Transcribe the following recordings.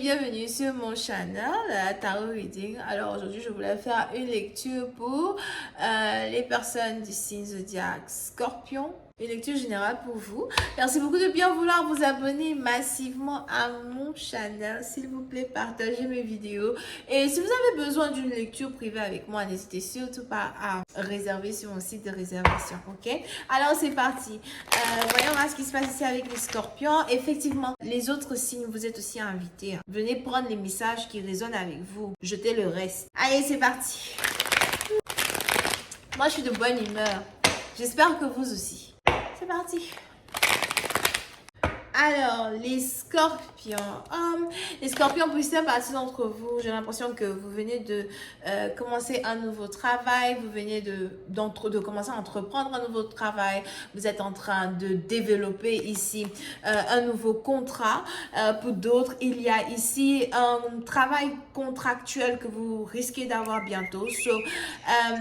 bienvenue sur mon channel Tarot Reading. Alors aujourd'hui je voulais faire une lecture pour les personnes du signe zodiaque Scorpion. Une lecture générale pour vous. Merci beaucoup de bien vouloir vous abonner massivement à mon channel. S'il vous plaît, partagez mes vidéos. Et si vous avez besoin d'une lecture privée avec moi, n'hésitez surtout pas à réserver sur mon site de réservation. Ok? Alors c'est parti. Voyons voir ce qui se passe ici avec les scorpions. Effectivement, les autres signes, vous êtes aussi invités. Venez prendre les messages qui résonnent avec vous. Jetez le reste. Allez, c'est parti. Moi, je suis de bonne humeur. J'espère que vous aussi. C'est parti. Alors, les scorpions. Les scorpions, pour certaines partie d'entre vous, j'ai l'impression que vous venez de commencer un nouveau travail, vous venez de commencer à entreprendre un nouveau travail, vous êtes en train de développer ici un nouveau contrat. Pour d'autres, il y a ici un travail contractuel que vous risquez d'avoir bientôt.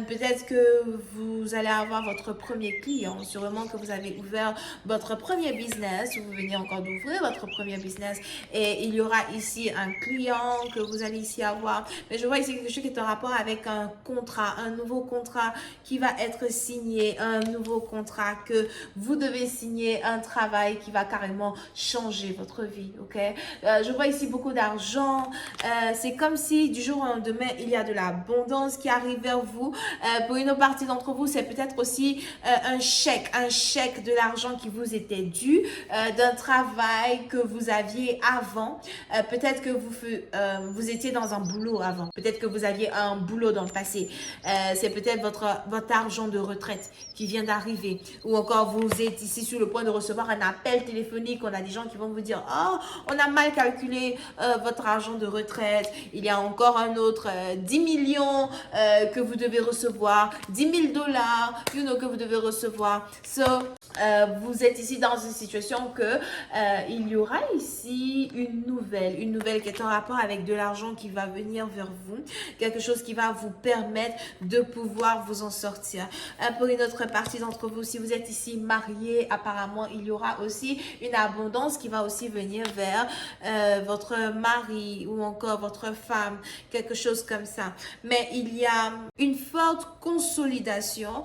Peut-être que vous allez avoir votre premier client, sûrement que vous avez ouvert votre premier business, ou vous venez encore d'ouvrir votre premier business et il y aura ici un client que vous allez ici avoir. Mais je vois ici quelque chose qui est en rapport avec un contrat, un nouveau contrat qui va être signé, un nouveau contrat que vous devez signer, un travail qui va carrément changer votre vie, ok? Je vois ici beaucoup d'argent. C'est comme si du jour au lendemain, il y a de l'abondance qui arrive vers vous. Pour une partie d'entre vous, c'est peut-être aussi un chèque de l'argent qui vous était dû, d'un travail que vous aviez avant. Peut-être que vous étiez dans un boulot avant. Peut-être que vous aviez un boulot dans le passé. C'est peut-être votre argent de retraite qui vient d'arriver. Ou encore, vous êtes ici sur le point de recevoir un appel téléphonique. On a des gens qui vont vous dire « Oh, on a mal calculé votre argent de retraite. Il y a encore un autre 10 millions que vous devez recevoir. 10 000 dollars que vous devez recevoir. » Vous êtes ici dans une situation que il y aura ici une nouvelle qui est en rapport avec de l'argent qui va venir vers vous, quelque chose qui va vous permettre de pouvoir vous en sortir. Pour une autre partie d'entre vous, si vous êtes ici marié, apparemment il y aura aussi une abondance qui va aussi venir vers votre mari ou encore votre femme, quelque chose comme ça. Mais il y a une forte consolidation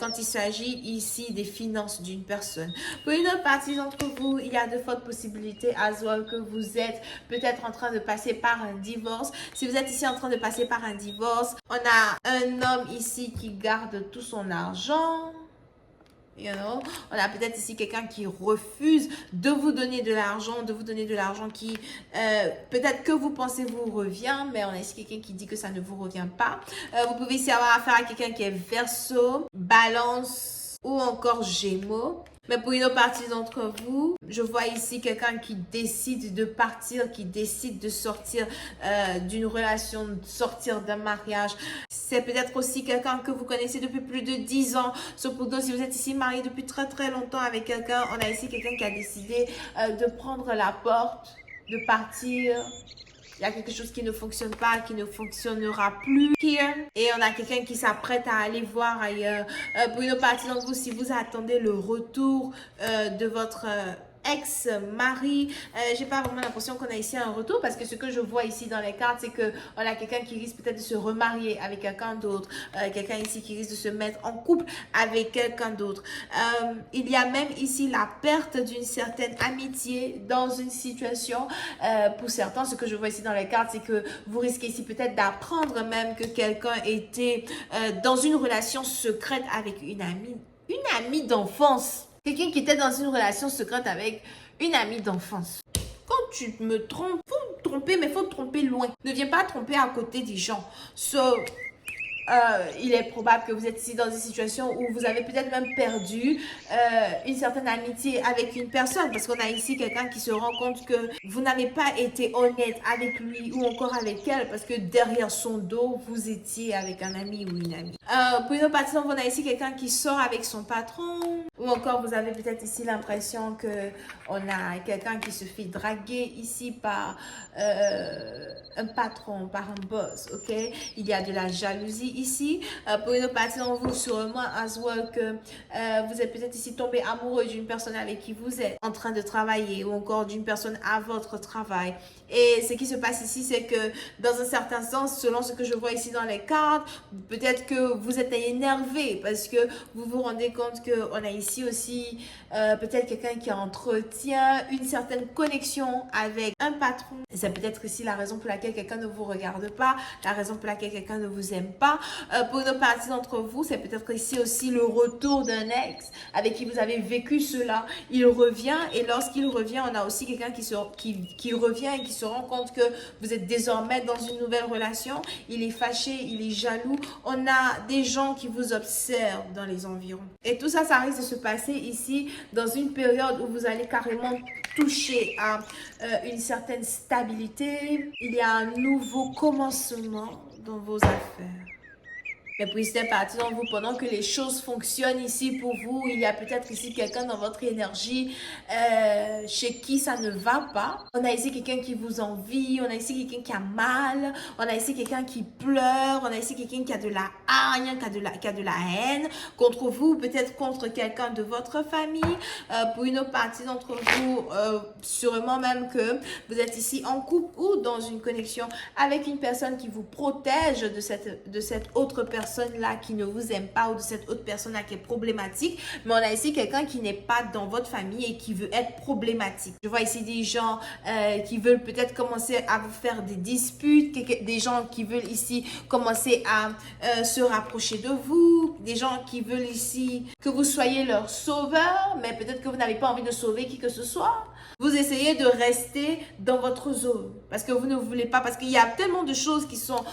quand il s'agit ici des finances d'une personne. Pour une autre partie d'entre vous, il y a de fortes possibilités à well que vous êtes peut-être en train de passer par un divorce. Si vous êtes ici en train de passer par un divorce, on a un homme ici qui garde tout son argent. On a peut-être ici quelqu'un qui refuse de vous donner de l'argent qui peut-être que vous pensez vous revient, mais on a ici quelqu'un qui dit que ça ne vous revient pas. Vous pouvez ici avoir affaire à quelqu'un qui est Verseau, Balance ou encore Gémeaux. Mais pour une autre partie d'entre vous, je vois ici quelqu'un qui décide de partir, qui décide de sortir d'une relation, de sortir d'un mariage. C'est peut-être aussi quelqu'un que vous connaissez depuis plus de 10 ans. Sauf pour d'autres, si vous êtes ici marié depuis très très longtemps avec quelqu'un, on a ici quelqu'un qui a décidé de prendre la porte, de partir. Il y a quelque chose qui ne fonctionne pas, qui ne fonctionnera plus here. Et on a quelqu'un qui s'apprête à aller voir ailleurs. Pour une partie d'entre vous, si vous attendez le retour de votre ex-mari, j'ai pas vraiment l'impression qu'on a ici un retour parce que ce que je vois ici dans les cartes, c'est que on a quelqu'un qui risque peut-être de se remarier avec quelqu'un d'autre, quelqu'un ici qui risque de se mettre en couple avec quelqu'un d'autre. Il y a même ici la perte d'une certaine amitié dans une situation. Pour certains, ce que je vois ici dans les cartes, c'est que vous risquez ici peut-être d'apprendre même que quelqu'un était dans une relation secrète avec une amie d'enfance. Quelqu'un qui était dans une relation secrète avec une amie d'enfance. Quand tu me trompes, faut me tromper, mais faut te tromper loin. Ne viens pas tromper à côté des gens. Il est probable que vous êtes ici dans une situation où vous avez peut-être même perdu une certaine amitié avec une personne parce qu'on a ici quelqu'un qui se rend compte que vous n'avez pas été honnête avec lui ou encore avec elle parce que derrière son dos, vous étiez avec un ami ou une amie. Pour une autre partie, on a ici quelqu'un qui sort avec son patron ou encore vous avez peut-être ici l'impression que on a quelqu'un qui se fait draguer ici par un patron, par un boss, ok? Il y a de la jalousie ici. Pour une partie d'entre vous, sûrement, as well, que vous êtes peut-être ici tombé amoureux d'une personne avec qui vous êtes en train de travailler ou encore d'une personne à votre travail. Et ce qui se passe ici, c'est que dans un certain sens, selon ce que je vois ici dans les cartes, peut-être que vous êtes énervé parce que vous vous rendez compte qu'on a ici aussi peut-être quelqu'un qui entretient une certaine connexion avec un patron. C'est peut-être ici la raison pour laquelle quelqu'un ne vous regarde pas, la raison pour laquelle quelqu'un ne vous aime pas. Pour une partie d'entre vous, c'est peut-être ici aussi le retour d'un ex avec qui vous avez vécu cela. Il revient et lorsqu'il revient, on a aussi quelqu'un qui revient et qui se rend compte que vous êtes désormais dans une nouvelle relation. Il est fâché, il est jaloux. On a des gens qui vous observent dans les environs. Et tout ça, ça risque de se passer ici dans une période où vous allez carrément toucher à une certaine stabilité. Il y a un nouveau commencement dans vos affaires. Mais puis c'est parti dans vous pendant que les choses fonctionnent ici pour vous. Il y a peut-être ici quelqu'un dans votre énergie chez qui ça ne va pas. On a ici quelqu'un qui vous envie. On a ici quelqu'un qui a mal. On a ici quelqu'un qui pleure. On a ici quelqu'un qui a de la hargne, qui a de la haine contre vous. Peut-être contre quelqu'un de votre famille. Pour une autre partie d'entre vous, sûrement même que vous êtes ici en couple ou dans une connexion avec une personne qui vous protège de cette autre personne là qui ne vous aime pas ou de cette autre personne là qui est problématique. Mais on a ici quelqu'un qui n'est pas dans votre famille et qui veut être problématique. Je vois ici des gens qui veulent peut-être commencer à vous faire des disputes, des gens qui veulent ici commencer à se rapprocher de vous, des gens qui veulent ici que vous soyez leur sauveur, mais peut-être que vous n'avez pas envie de sauver qui que ce soit. Vous essayez de rester dans votre zone parce que vous ne voulez pas, parce qu'il y a tellement de choses qui sont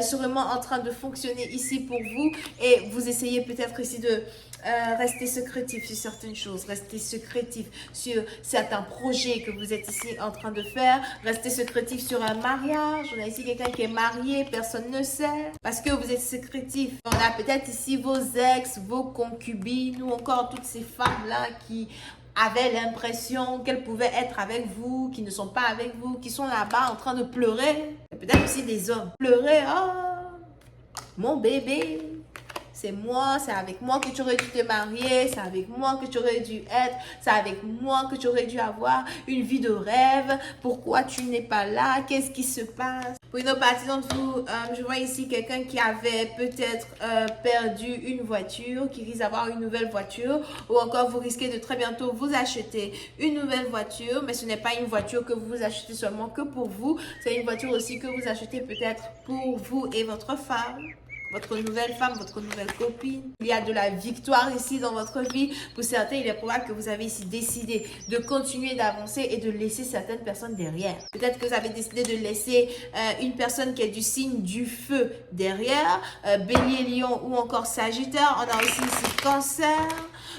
sûrement en train de fonctionner ici pour vous et vous essayez peut-être ici de rester secrétif sur certaines choses, rester secrétif sur certains projets que vous êtes ici en train de faire, rester secrétif sur un mariage. On a ici quelqu'un qui est marié, personne ne sait parce que vous êtes secrétif. On a peut-être ici vos ex, vos concubines ou encore toutes ces femmes-là qui avaient l'impression qu'elles pouvaient être avec vous, qui ne sont pas avec vous, qui sont là-bas en train de pleurer. Peut-être aussi des hommes. Pleurer, oh, mon bébé, c'est moi, c'est avec moi que tu aurais dû te marier, c'est avec moi que tu aurais dû être, c'est avec moi que tu aurais dû avoir une vie de rêve. Pourquoi tu n'es pas là? Qu'est-ce qui se passe? Pour une autre partie d'entre vous, je vois ici quelqu'un qui avait peut-être perdu une voiture, qui risque d'avoir une nouvelle voiture, ou encore vous risquez de très bientôt vous acheter une nouvelle voiture, mais ce n'est pas une voiture que vous achetez seulement que pour vous, c'est une voiture aussi que vous achetez peut-être pour vous et votre femme. Votre nouvelle femme, votre nouvelle copine. Il y a de la victoire ici dans votre vie. Pour certains, il est probable que vous avez ici décidé de continuer d'avancer et de laisser certaines personnes derrière. Peut-être que vous avez décidé de laisser une personne qui est du signe du feu derrière, Bélier, Lion ou encore Sagittaire. On a aussi ici Cancer.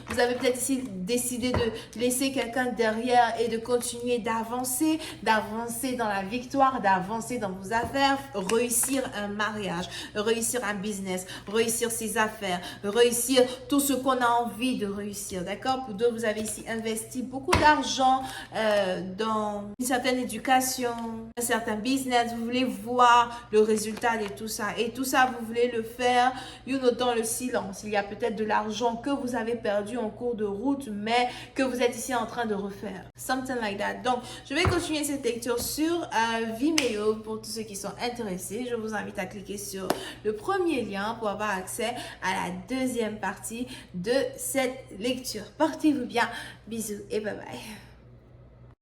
Vous avez peut-être ici décidé de laisser quelqu'un derrière et de continuer d'avancer dans la victoire, d'avancer dans vos affaires, réussir un mariage, réussir un business, réussir ses affaires, réussir tout ce qu'on a envie de réussir, d'accord? Pour d'autres, vous avez ici investi beaucoup d'argent dans une certaine éducation, un certain business, vous voulez voir le résultat de tout ça. Et tout ça, vous voulez le faire, dans le silence. Il y a peut-être de l'argent que vous avez perdu en cours de route, mais que vous êtes ici en train de refaire. Something like that. Donc, je vais continuer cette lecture sur Vimeo pour tous ceux qui sont intéressés. Je vous invite à cliquer sur le premier lien pour avoir accès à la deuxième partie de cette lecture. Portez-vous bien. Bisous et bye bye.